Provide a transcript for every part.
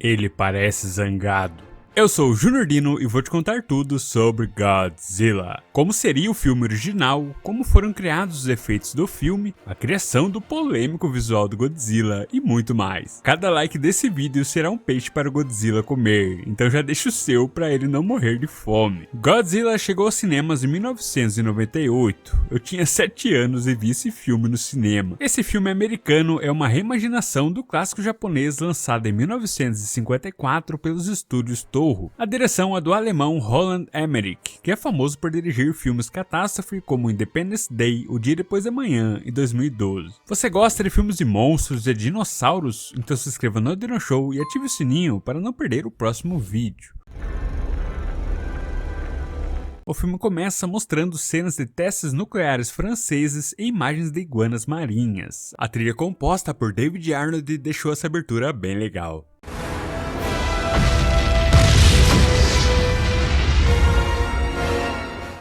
Ele parece zangado. Eu sou o Junior Dino e vou te contar tudo sobre Godzilla. Como seria o filme original, como foram criados os efeitos do filme, a criação do polêmico visual do Godzilla e muito mais. Cada like desse vídeo será um peixe para o Godzilla comer, então já deixa o seu para ele não morrer de fome. Godzilla chegou aos cinemas em 1998. Eu tinha 7 anos e vi esse filme no cinema. Esse filme americano é uma reimaginação do clássico japonês lançado em 1954 pelos estúdios Toho. A direção é do alemão Roland Emmerich, que é famoso por dirigir filmes catástrofe como Independence Day, O Dia Depois da Manhã e 2012. Você gosta de filmes de monstros e dinossauros? Então se inscreva no Dino Show e ative o sininho para não perder o próximo vídeo. O filme começa mostrando cenas de testes nucleares franceses e imagens de iguanas marinhas. A trilha composta por David Arnold deixou essa abertura bem legal.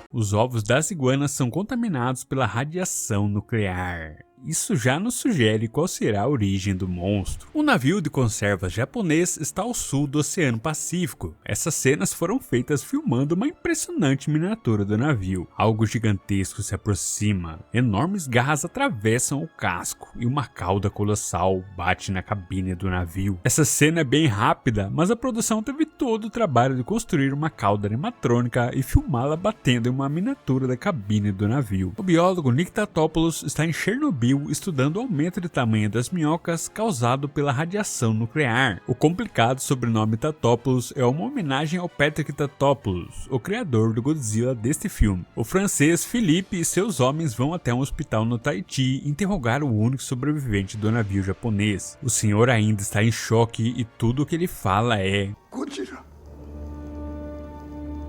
Os ovos das iguanas são contaminados pela radiação nuclear. Isso já nos sugere qual será a origem do monstro. Um navio de conservas japonês está ao sul do Oceano Pacífico. Essas cenas foram feitas filmando uma impressionante miniatura do navio. Algo gigantesco se aproxima. Enormes garras atravessam o casco e uma cauda colossal bate na cabine do navio. Essa cena é bem rápida, mas a produção teve todo o trabalho de construir uma cauda animatrônica e filmá-la batendo em uma miniatura da cabine do navio. O biólogo Nick Tatopoulos está em Chernobyl estudando o aumento de tamanho das minhocas causado pela radiação nuclear. O complicado sobrenome Tatopoulos é uma homenagem ao Patrick Tatopoulos, o criador do Godzilla deste filme. O francês Philippe e seus homens vão até um hospital no Tahiti interrogar o único sobrevivente do navio japonês. O senhor ainda está em choque e tudo o que ele fala é Godzilla.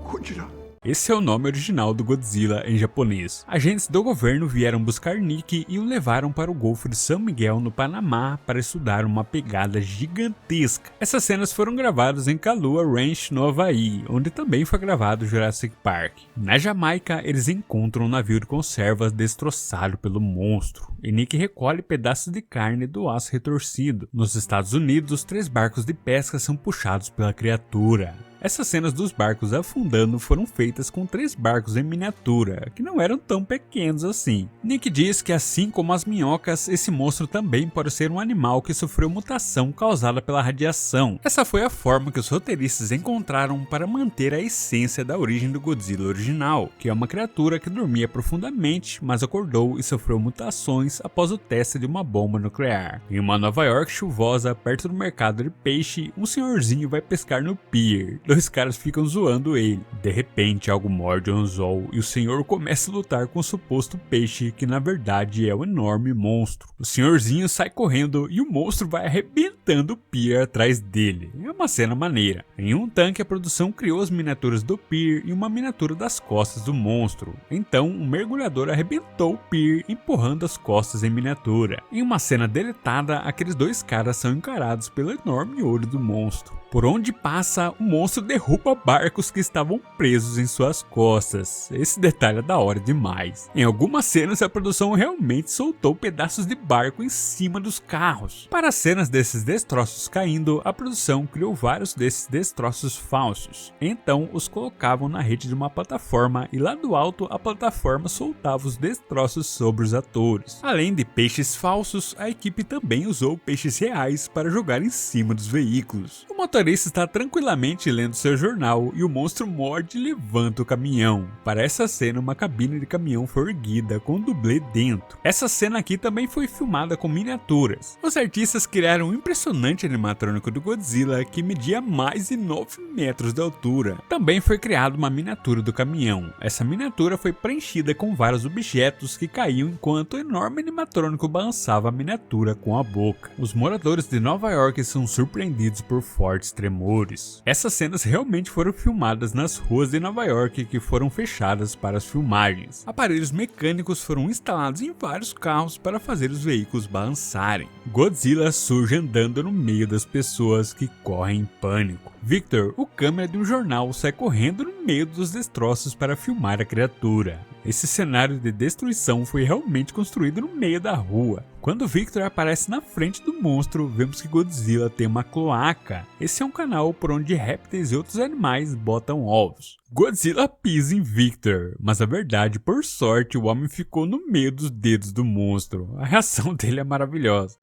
Godzilla. Esse é o nome original do Godzilla em japonês. Agentes do governo vieram buscar Nick e o levaram para o Golfo de São Miguel, no Panamá, para estudar uma pegada gigantesca. Essas cenas foram gravadas em Kailua Ranch, no Havaí, onde também foi gravado Jurassic Park. Na Jamaica, eles encontram um navio de conservas destroçado pelo monstro, e Nick recolhe pedaços de carne do aço retorcido. Nos Estados Unidos, 3 barcos de pesca são puxados pela criatura. Essas cenas dos barcos afundando foram feitas com 3 barcos em miniatura, que não eram tão pequenos assim. Nick diz que assim como as minhocas, esse monstro também pode ser um animal que sofreu mutação causada pela radiação. Essa foi a forma que os roteiristas encontraram para manter a essência da origem do Godzilla original, que é uma criatura que dormia profundamente, mas acordou e sofreu mutações após o teste de uma bomba nuclear. Em uma Nova York chuvosa, perto do mercado de peixe, um senhorzinho vai pescar no pier. 2 caras ficam zoando ele. De repente algo morde o anzol e o senhor começa a lutar com o suposto peixe, que na verdade é um enorme monstro. O senhorzinho sai correndo e o monstro vai arrebentando o pier atrás dele. É uma cena maneira. Em um tanque a produção criou as miniaturas do pier e uma miniatura das costas do monstro. Então um mergulhador arrebentou o pier empurrando as costas em miniatura. Em uma cena deletada, aqueles 2 caras são encarados pelo enorme olho do monstro. Por onde passa, o monstro derruba barcos que estavam presos em suas costas. Esse detalhe é da hora demais. Em algumas cenas a produção realmente soltou pedaços de barco em cima dos carros. Para as cenas desses destroços caindo, a produção criou vários desses destroços falsos. Então os colocavam na rede de uma plataforma e lá do alto a plataforma soltava os destroços sobre os atores. Além de peixes falsos, a equipe também usou peixes reais para jogar em cima dos veículos. O motorista está tranquilamente lendo seu jornal e o monstro morde e levanta o caminhão. Para essa cena, uma cabine de caminhão foi erguida com um dublê dentro. Essa cena aqui também foi filmada com miniaturas. Os artistas criaram um impressionante animatrônico do Godzilla que media mais de 9 metros de altura. Também foi criada uma miniatura do caminhão. Essa miniatura foi preenchida com vários objetos que caíam enquanto o enorme animatrônico balançava a miniatura com a boca. Os moradores de Nova York são surpreendidos por fortes tremores. Essas cenas realmente foram filmadas nas ruas de Nova York, que foram fechadas para as filmagens. Aparelhos mecânicos foram instalados em vários carros para fazer os veículos balançarem. Godzilla surge andando no meio das pessoas, que correm em pânico. Victor, o câmera de um jornal, sai correndo no meio dos destroços para filmar a criatura. Esse cenário de destruição foi realmente construído no meio da rua. Quando Victor aparece na frente do monstro, vemos que Godzilla tem uma cloaca. Esse é um canal por onde répteis e outros animais botam ovos. Godzilla pisa em Victor, mas a verdade, por sorte, o homem ficou no meio dos dedos do monstro. A reação dele é maravilhosa.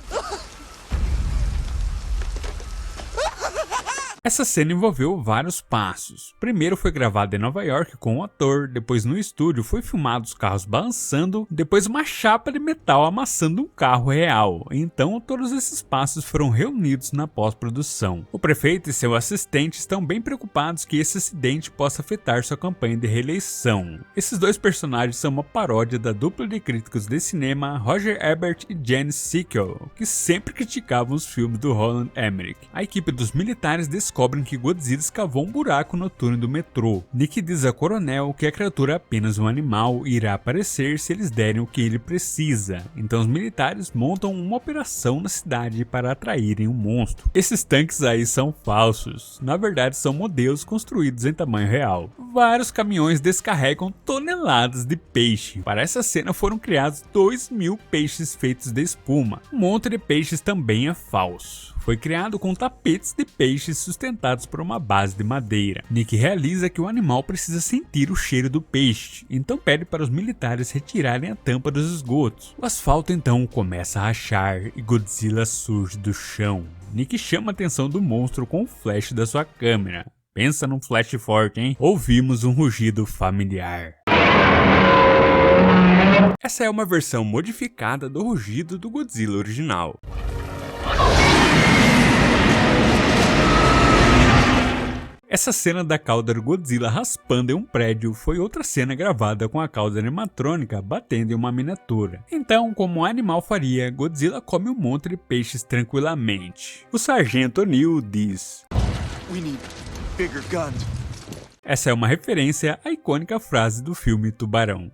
Essa cena envolveu vários passos. Primeiro foi gravada em Nova York com o ator, depois no estúdio foi filmado os carros balançando, depois uma chapa de metal amassando um carro real. Então todos esses passos foram reunidos na pós-produção. O prefeito e seu assistente estão bem preocupados que esse acidente possa afetar sua campanha de reeleição. Esses dois personagens são uma paródia da dupla de críticos de cinema Roger Ebert e Gene Sickel, que sempre criticavam os filmes do Roland Emmerich. A equipe dos militares descobrem que Godzilla escavou um buraco no túnel do metrô. Nick diz a coronel que a criatura é apenas um animal e irá aparecer se eles derem o que ele precisa. Então os militares montam uma operação na cidade para atraírem o monstro. Esses tanques aí são falsos. Na verdade são modelos construídos em tamanho real. Vários caminhões descarregam toneladas de peixe. Para essa cena foram criados 2.000 peixes feitos de espuma. Um monte de peixes também é falso. Foi criado com tapetes de peixes sustentados por uma base de madeira. Nick realiza que o animal precisa sentir o cheiro do peixe, então pede para os militares retirarem a tampa dos esgotos. O asfalto então começa a rachar e Godzilla surge do chão. Nick chama a atenção do monstro com o flash da sua câmera. Pensa num flash forte, hein? Ouvimos um rugido familiar. Essa é uma versão modificada do rugido do Godzilla original. Essa cena da cauda do Godzilla raspando em um prédio foi outra cena gravada com a cauda animatrônica batendo em uma miniatura. Então, como um animal faria, Godzilla come um monte de peixes tranquilamente. O Sargento O'Neill diz: "We need bigger guns." Essa é uma referência à icônica frase do filme Tubarão.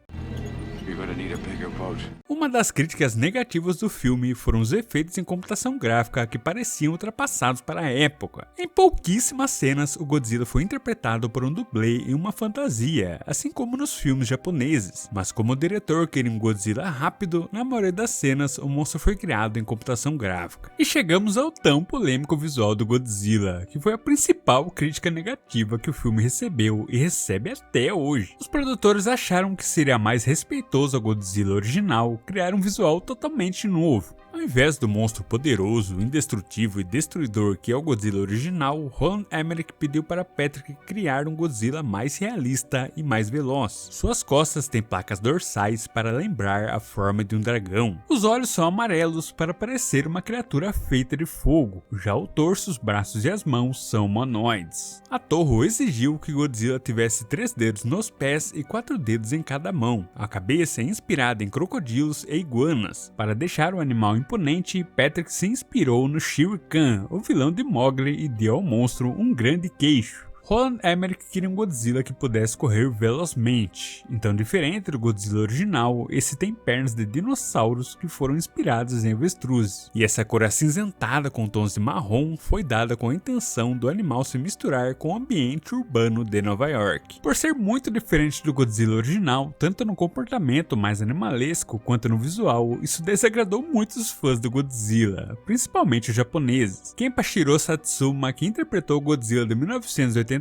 Uma das críticas negativas do filme foram os efeitos em computação gráfica que pareciam ultrapassados para a época. Em pouquíssimas cenas, o Godzilla foi interpretado por um dublê em uma fantasia, assim como nos filmes japoneses. Mas como o diretor queria um Godzilla rápido, na maioria das cenas o monstro foi criado em computação gráfica. E chegamos ao tão polêmico visual do Godzilla, que foi a principal crítica negativa que o filme recebeu e recebe até hoje. Os produtores acharam que seria mais respeitoso ao Godzilla original criar um visual totalmente novo. Ao invés do monstro poderoso, indestrutível e destruidor que é o Godzilla original, Roland Emmerich pediu para Patrick criar um Godzilla mais realista e mais veloz. Suas costas têm placas dorsais para lembrar a forma de um dragão. Os olhos são amarelos para parecer uma criatura feita de fogo. Já o torso, os braços e as mãos são humanoides. A Toho exigiu que Godzilla tivesse 3 dedos nos pés e 4 dedos em cada mão. A cabeça é inspirada em crocodilos e iguanas. Para deixar o animal imponente, Patrick se inspirou no Shere Khan, o vilão de Mowgli, e deu ao monstro um grande queixo. Roland Emmerich queria um Godzilla que pudesse correr velozmente, então diferente do Godzilla original, esse tem pernas de dinossauros que foram inspiradas em avestruzes, e essa cor acinzentada com tons de marrom foi dada com a intenção do animal se misturar com o ambiente urbano de Nova York. Por ser muito diferente do Godzilla original, tanto no comportamento mais animalesco quanto no visual, isso desagradou muitos fãs do Godzilla, principalmente os japoneses. Kenpachiro Satsuma, que interpretou o Godzilla de 1985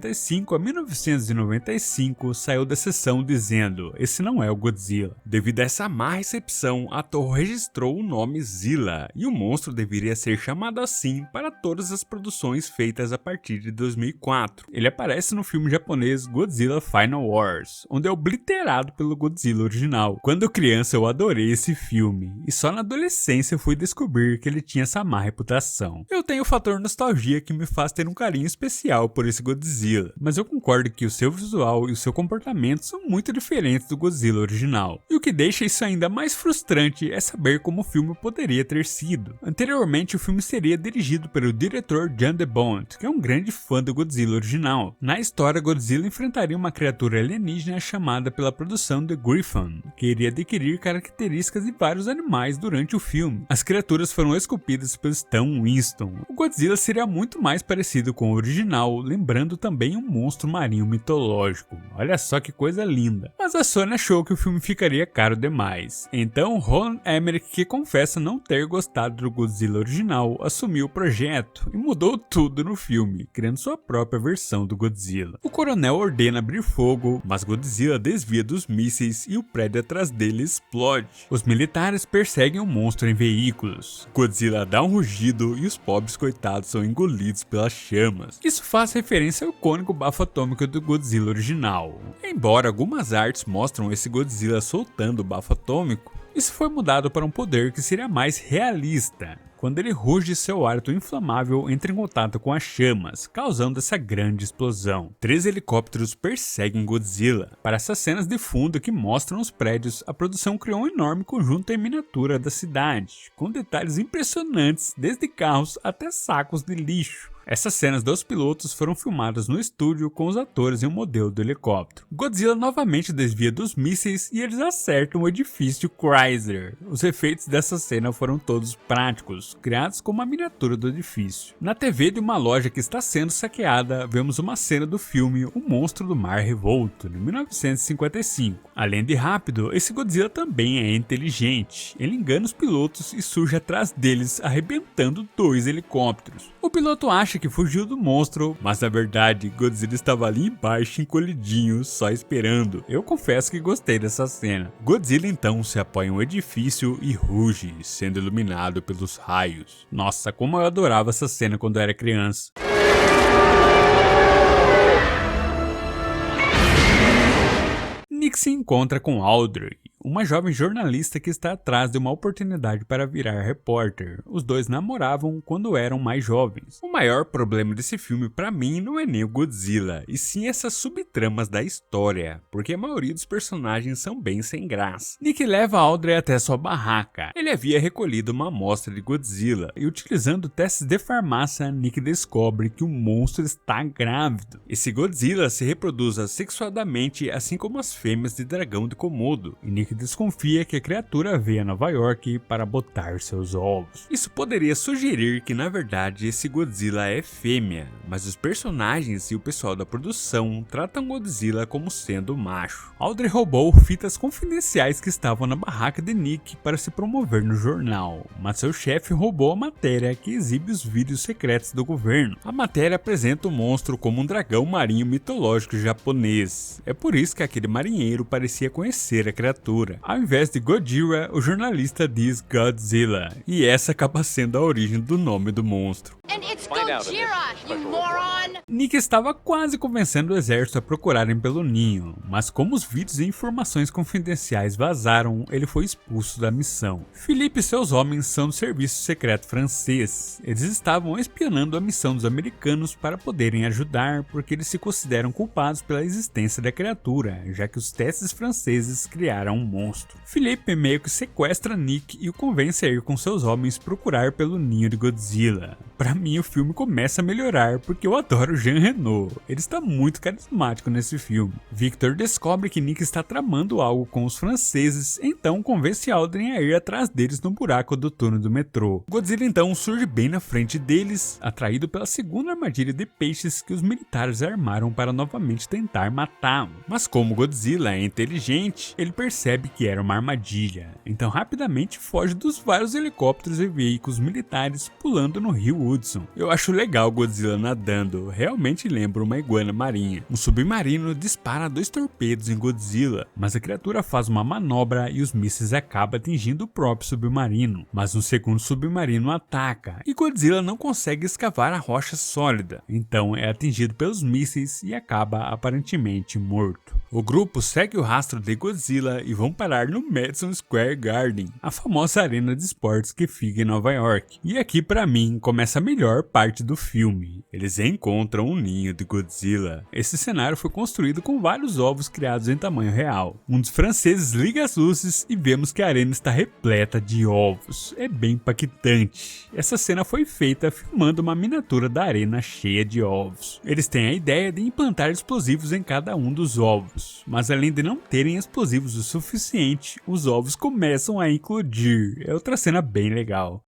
a 1995, saiu da sessão dizendo: "Esse não é o Godzilla." Devido a essa má recepção, a Toho registrou o nome Zilla, e o monstro deveria ser chamado assim para todas as produções feitas a partir de 2004. Ele aparece no filme japonês Godzilla Final Wars, onde é obliterado pelo Godzilla original. Quando criança eu adorei esse filme, e só na adolescência fui descobrir que ele tinha essa má reputação. Eu tenho o fator nostalgia que me faz ter um carinho especial por esse Godzilla, Godzilla, mas eu concordo que o seu visual e o seu comportamento são muito diferentes do Godzilla original, e o que deixa isso ainda mais frustrante é saber como o filme poderia ter sido. Anteriormente, o filme seria dirigido pelo diretor Jan de Bont, que é um grande fã do Godzilla original. Na história, Godzilla enfrentaria uma criatura alienígena chamada pela produção The Griffin, que iria adquirir características de vários animais durante o filme. As criaturas foram esculpidas pelo Stan Winston. O Godzilla seria muito mais parecido com o original, lembrando também um monstro marinho mitológico. Olha só que coisa linda. Mas a Sony achou que o filme ficaria caro demais. Então, Roland Emmerich, que confessa não ter gostado do Godzilla original, assumiu o projeto e mudou tudo no filme, criando sua própria versão do Godzilla. O coronel ordena abrir fogo, mas Godzilla desvia dos mísseis e o prédio atrás dele explode. Os militares perseguem o monstro em veículos. Godzilla dá um rugido e os pobres coitados são engolidos pelas chamas. Isso faz referência ao icônico bafo atômico do Godzilla original. Embora algumas artes mostram esse Godzilla soltando o bafo atômico, isso foi mudado para um poder que seria mais realista. Quando ele ruge, seu hálito inflamável entra em contato com as chamas, causando essa grande explosão. 3 helicópteros perseguem Godzilla. Para essas cenas de fundo que mostram os prédios, a produção criou um enorme conjunto em miniatura da cidade, com detalhes impressionantes, desde carros até sacos de lixo. Essas cenas dos pilotos foram filmadas no estúdio com os atores e o modelo do helicóptero. Godzilla novamente desvia dos mísseis e eles acertam o edifício Chrysler. Os efeitos dessa cena foram todos práticos, criados como a miniatura do edifício. Na TV de uma loja que está sendo saqueada, vemos uma cena do filme O Monstro do Mar Revolto, de 1955. Além de rápido, esse Godzilla também é inteligente. Ele engana os pilotos e surge atrás deles, arrebentando 2 helicópteros. O piloto acha que fugiu do monstro, mas na verdade Godzilla estava ali embaixo encolhidinho, só esperando. Eu confesso que gostei dessa cena. Godzilla então se apoia em um edifício e ruge, sendo iluminado pelos raios. Nossa, como eu adorava essa cena quando eu era criança. Nick se encontra com Audrey, uma jovem jornalista que está atrás de uma oportunidade para virar repórter. Os dois namoravam quando eram mais jovens. O maior problema desse filme pra mim não é nem o Godzilla, e sim essas subtramas da história, porque a maioria dos personagens são bem sem graça. Nick leva Audrey até sua barraca. Ele havia recolhido uma amostra de Godzilla, e utilizando testes de farmácia, Nick descobre que o monstro está grávido. Esse Godzilla se reproduz assexuadamente, assim como as fêmeas de dragão de Komodo, e Nick desconfia que a criatura veio a Nova York para botar seus ovos. Isso poderia sugerir que na verdade esse Godzilla é fêmea, mas os personagens e o pessoal da produção tratam Godzilla como sendo macho. Audrey roubou fitas confidenciais que estavam na barraca de Nick para se promover no jornal, mas seu chefe roubou a matéria que exibe os vídeos secretos do governo. A matéria apresenta o monstro como um dragão marinho mitológico japonês. É por isso que aquele marinheiro parecia conhecer a criatura. Ao invés de Gojira, o jornalista diz Godzilla, e essa acaba sendo a origem do nome do monstro. Nick estava quase convencendo o exército a procurarem pelo ninho, mas como os vídeos e informações confidenciais vazaram, ele foi expulso da missão. Philippe e seus homens são do serviço secreto francês. Eles estavam espionando a missão dos americanos para poderem ajudar, porque eles se consideram culpados pela existência da criatura, já que os testes franceses criaram um monstro. Philippe meio que sequestra Nick e o convence a ir com seus homens procurar pelo ninho de Godzilla. Pra mim o filme começa a melhorar porque eu adoro Jean Reno, ele está muito carismático nesse filme. Victor descobre que Nick está tramando algo com os franceses, então convence Audrey a ir atrás deles no buraco do túnel do metrô. Godzilla então surge bem na frente deles, atraído pela segunda armadilha de peixes que os militares armaram para novamente tentar matá-lo. Mas como Godzilla é inteligente, ele percebe que era uma armadilha, então rapidamente foge dos vários helicópteros e veículos militares pulando no rio Hudson. Eu acho legal Godzilla nadando, realmente lembra uma iguana marinha. Um submarino dispara 2 torpedos em Godzilla, mas a criatura faz uma manobra e os mísseis acabam atingindo o próprio submarino, mas um segundo submarino ataca, e Godzilla não consegue escavar a rocha sólida, então é atingido pelos mísseis e acaba aparentemente morto. O grupo segue o rastro de Godzilla e vão parar no Madison Square Garden, a famosa arena de esportes que fica em Nova York. E aqui pra mim começa a melhor parte do filme. Eles encontram encontram um ninho de Godzilla. Esse cenário foi construído com vários ovos criados em tamanho real. Um dos franceses liga as luzes e vemos que a arena está repleta de ovos. É bem impactante. Essa cena foi feita filmando uma miniatura da arena cheia de ovos. Eles têm a ideia de implantar explosivos em cada um dos ovos, mas além de não terem explosivos o suficiente, os ovos começam a eclodir. É outra cena bem legal.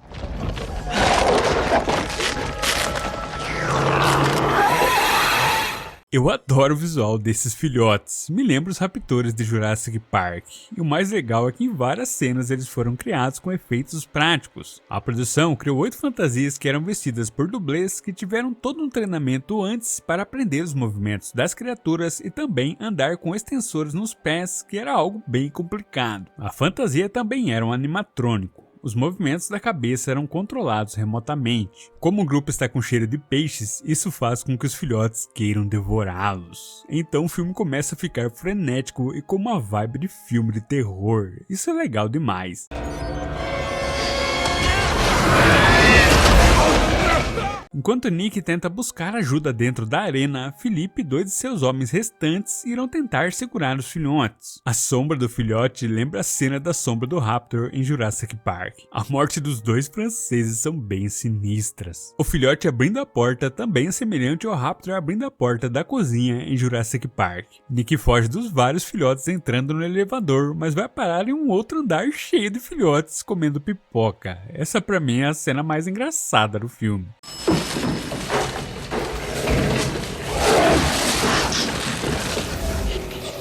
Eu adoro o visual desses filhotes, me lembra os raptores de Jurassic Park, e o mais legal é que em várias cenas eles foram criados com efeitos práticos. A produção criou 8 fantasias que eram vestidas por dublês que tiveram todo um treinamento antes para aprender os movimentos das criaturas e também andar com extensores nos pés, que era algo bem complicado. A fantasia também era um animatrônico. Os movimentos da cabeça eram controlados remotamente. Como o grupo está com cheiro de peixes, isso faz com que os filhotes queiram devorá-los. Então o filme começa a ficar frenético e com uma vibe de filme de terror. Isso é legal demais. Enquanto Nick tenta buscar ajuda dentro da arena, Philippe e 2 de seus homens restantes irão tentar segurar os filhotes. A sombra do filhote lembra a cena da sombra do Raptor em Jurassic Park. A morte dos 2 franceses são bem sinistras. O filhote abrindo a porta também é semelhante ao Raptor abrindo a porta da cozinha em Jurassic Park. Nick foge dos vários filhotes entrando no elevador, mas vai parar em um outro andar cheio de filhotes comendo pipoca. Essa pra mim é a cena mais engraçada do filme.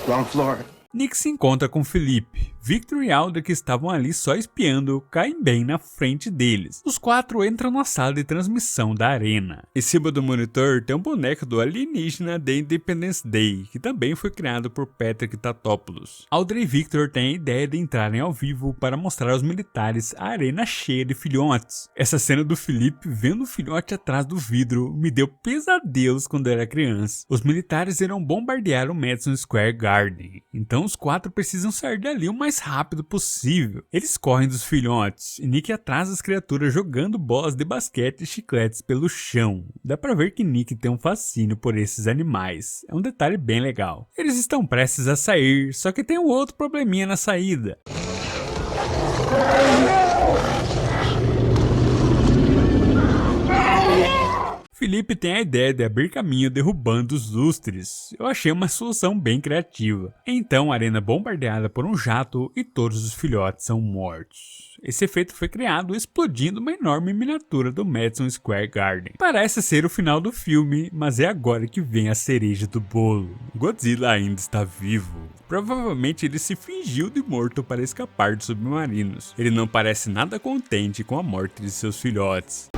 Wrong floor. Nick se encontra com Philippe. Victor e Alder, que estavam ali só espiando, caem bem na frente deles. Os 4 entram na sala de transmissão da arena. Em cima do monitor tem um boneco do alienígena The Independence Day, que também foi criado por Patrick Tatopoulos. Alder e Victor têm a ideia de entrarem ao vivo para mostrar aos militares a arena cheia de filhotes. Essa cena do Philippe vendo o filhote atrás do vidro me deu pesadelos quando era criança. Os militares irão bombardear o Madison Square Garden, então os 4 precisam sair dali o mais rápido possível. Eles correm dos filhotes e Nick atrasa as criaturas jogando bolas de basquete e chicletes pelo chão. Dá pra ver que Nick tem um fascínio por esses animais. É um detalhe bem legal. Eles estão prestes a sair, só que tem um outro probleminha na saída. Philippe tem a ideia de abrir caminho derrubando os lustres. Eu achei uma solução bem criativa. Então a arena é bombardeada por um jato e todos os filhotes são mortos. Esse efeito foi criado explodindo uma enorme miniatura do Madison Square Garden. Parece ser o final do filme, mas é agora que vem a cereja do bolo. Godzilla ainda está vivo. Provavelmente ele se fingiu de morto para escapar dos submarinos. Ele não parece nada contente com a morte de seus filhotes.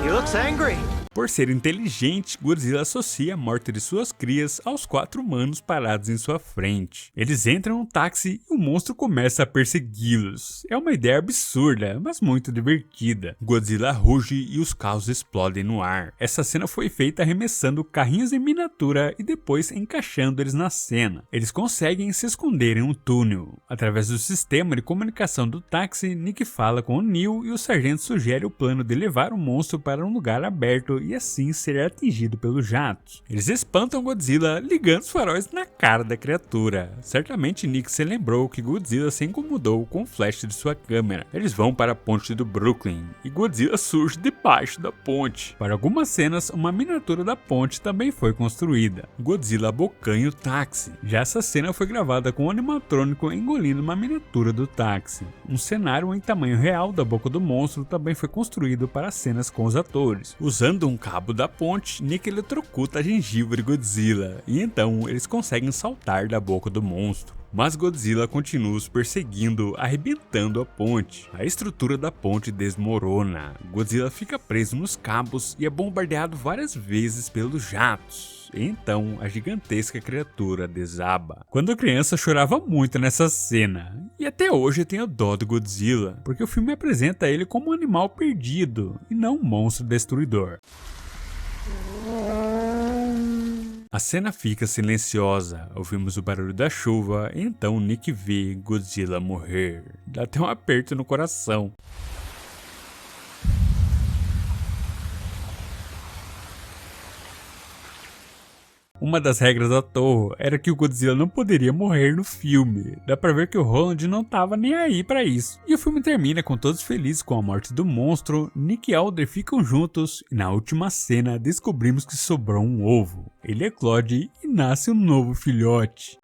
He looks angry. Por ser inteligente, Godzilla associa a morte de suas crias aos 4 humanos parados em sua frente. Eles entram no táxi e o monstro começa a persegui-los. É uma ideia absurda, mas muito divertida. Godzilla ruge e os carros explodem no ar. Essa cena foi feita arremessando carrinhos em miniatura e depois encaixando eles na cena. Eles conseguem se esconder em um túnel. Através do sistema de comunicação do táxi, Nick fala com o Neil e o sargento sugere o plano de levar o monstro para um lugar aberto e assim ser atingido pelos jatos. Eles espantam Godzilla ligando os faróis na cara da criatura. Certamente Nick se lembrou que Godzilla se incomodou com o flash de sua câmera. Eles vão para a ponte do Brooklyn e Godzilla surge debaixo da ponte. Para algumas cenas, uma miniatura da ponte também foi construída. Godzilla abocanha o táxi. Já essa cena foi gravada com um animatrônico engolindo uma miniatura do táxi. Um cenário em tamanho real da boca do monstro também foi construído para cenas com os atores. Usando um cabo da ponte, Nick eletrocuta a gengiva de Godzilla, e então eles conseguem saltar da boca do monstro. Mas Godzilla continua os perseguindo, arrebentando a ponte. A estrutura da ponte desmorona. Godzilla fica preso nos cabos e é bombardeado várias vezes pelos jatos. E então a gigantesca criatura desaba. Quando criança eu chorava muito nessa cena. E até hoje eu tenho dó do Godzilla, porque o filme apresenta ele como um animal perdido e não um monstro destruidor. A cena fica silenciosa, ouvimos o barulho da chuva, e então Nick vê Godzilla morrer. Dá até um aperto no coração. Uma das regras da Toho era que o Godzilla não poderia morrer no filme. Dá pra ver que o Roland não tava nem aí pra isso. E o filme termina com todos felizes com a morte do monstro, Nick e Alder ficam juntos e na última cena descobrimos que sobrou um ovo. Ele eclode e nasce um novo filhote.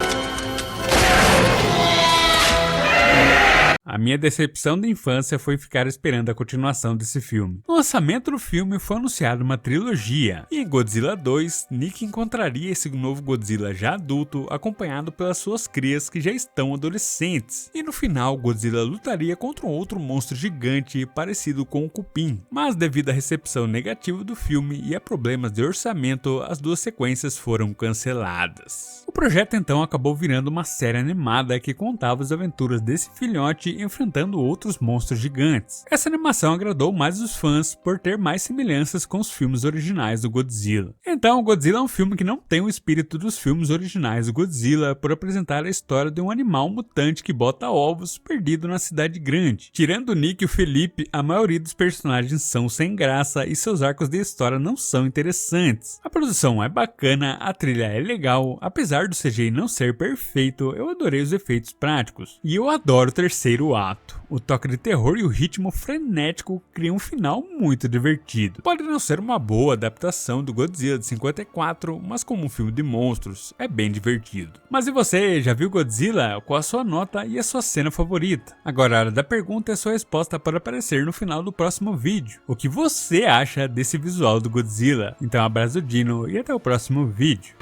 A minha decepção da infância foi ficar esperando a continuação desse filme. No lançamento do filme foi anunciada uma trilogia, e em Godzilla 2, Nick encontraria esse novo Godzilla já adulto, acompanhado pelas suas crias que já estão adolescentes, e no final Godzilla lutaria contra um outro monstro gigante parecido com o Cupim, mas devido à recepção negativa do filme e a problemas de orçamento, as duas sequências foram canceladas. O projeto então acabou virando uma série animada que contava as aventuras desse filhote enfrentando outros monstros gigantes. Essa animação agradou mais os fãs por ter mais semelhanças com os filmes originais do Godzilla. Então, o Godzilla é um filme que não tem o espírito dos filmes originais do Godzilla por apresentar a história de um animal mutante que bota ovos perdido na cidade grande. Tirando o Nick e o Felipe, a maioria dos personagens são sem graça e seus arcos de história não são interessantes. A produção é bacana, a trilha é legal, apesar do CGI não ser perfeito, eu adorei os efeitos práticos. E eu adoro o terceiro ato. O toque de terror e o ritmo frenético criam um final muito divertido. Pode não ser uma boa adaptação do Godzilla de 54, mas como um filme de monstros, é bem divertido. Mas e você, já viu Godzilla? Qual a sua nota e a sua cena favorita? Agora a hora da pergunta é sua resposta para aparecer no final do próximo vídeo. O que você acha desse visual do Godzilla? Então abraço do Dino e até o próximo vídeo.